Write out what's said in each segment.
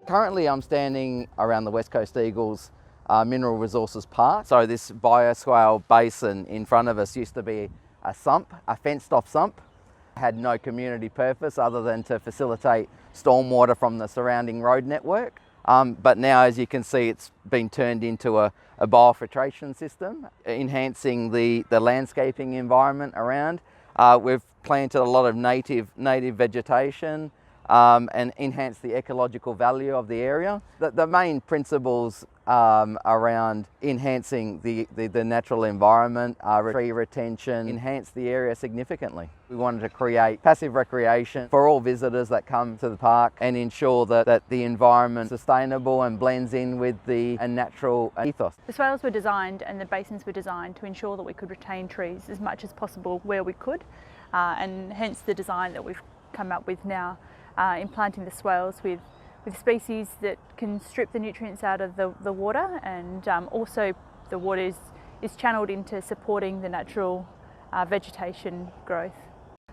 Currently I'm standing around the West Coast Eagles Mineral Resources Park. So this bioswale basin in front of us used to be a sump, a fenced off sump. Had no community purpose other than to facilitate stormwater from the surrounding road network. But now, as you can see, it's been turned into a biofiltration system, enhancing the landscaping environment around. We've planted a lot of native vegetation and enhanced the ecological value of the area. The main principles around enhancing the natural environment, tree retention, enhance the area significantly. We wanted to create passive recreation for all visitors that come to the park and ensure that the environment is sustainable and blends in with the natural ethos. The swales were designed and the basins were designed to ensure that we could retain trees as much as possible where we could, and hence the design that we've come up with now, implanting the swales with species that can strip the nutrients out of the water, and also the water is channeled into supporting the natural vegetation growth.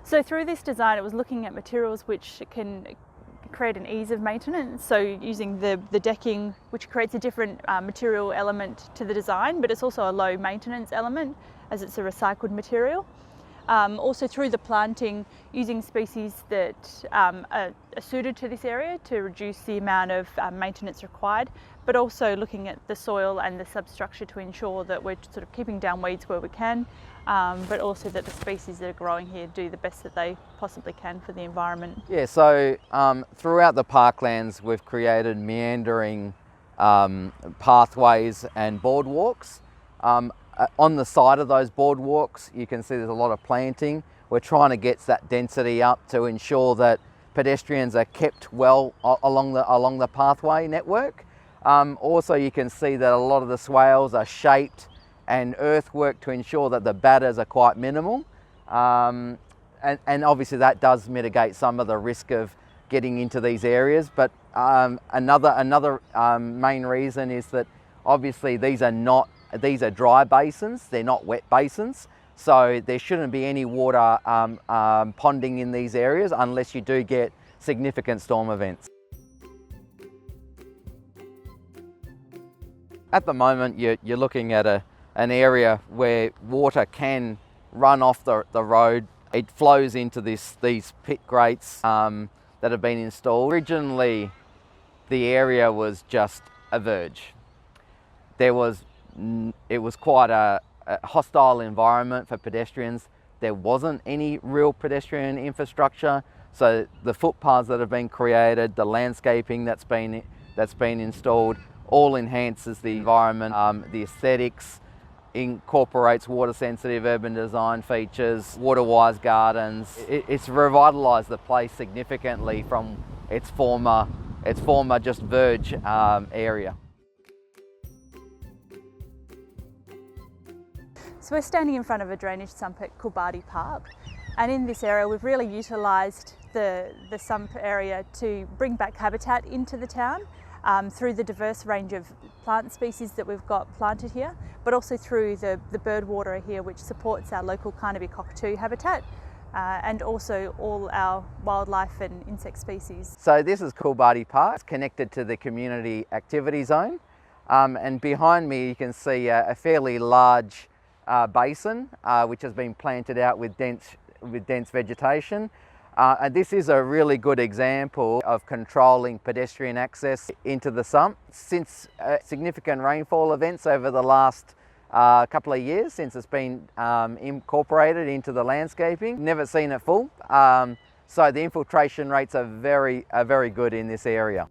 So through this design, it was looking at materials which can create an ease of maintenance. So using the decking, which creates a different material element to the design, but it's also a low maintenance element as it's a recycled material. Also through the planting, using species that are suited to this area to reduce the amount of maintenance required, but also looking at the soil and the substructure to ensure that we're sort of keeping down weeds where we can, but also that the species that are growing here do the best that they possibly can for the environment. Yeah, so throughout the parklands we've created meandering pathways and boardwalks. On the side of those boardwalks, you can see there's a lot of planting. We're trying to get that density up to ensure that pedestrians are kept well along the pathway network. Also, you can see that a lot of the swales are shaped and earthwork to ensure that the batters are quite minimal. And obviously that does mitigate some of the risk of getting into these areas. But another main reason is that obviously these are dry basins, they're not wet basins, so there shouldn't be any water ponding in these areas unless you do get significant storm events. At the moment you're looking at an area where water can run off the road. It flows into these pit grates that have been installed. Originally the area was just a verge. It was quite a hostile environment for pedestrians. There wasn't any real pedestrian infrastructure, so the footpaths that have been created, the landscaping that's been installed, all enhances the environment. The aesthetics, incorporates water-sensitive urban design features, water-wise gardens. It's revitalised the place significantly from its former just verge area. So we're standing in front of a drainage sump at Kulbadi Park, and in this area we've really utilised the sump area to bring back habitat into the town through the diverse range of plant species that we've got planted here, but also through the bird water here, which supports our local Carnaby cockatoo habitat and also all our wildlife and insect species. So this is Kulbadi Park. It's connected to the community activity zone, and behind me you can see a fairly large basin which has been planted out with dense vegetation. And this is a really good example of controlling pedestrian access into the sump. Since significant rainfall events over the last couple of years, since it's been incorporated into the landscaping, never seen it full. So the infiltration rates are very good in this area.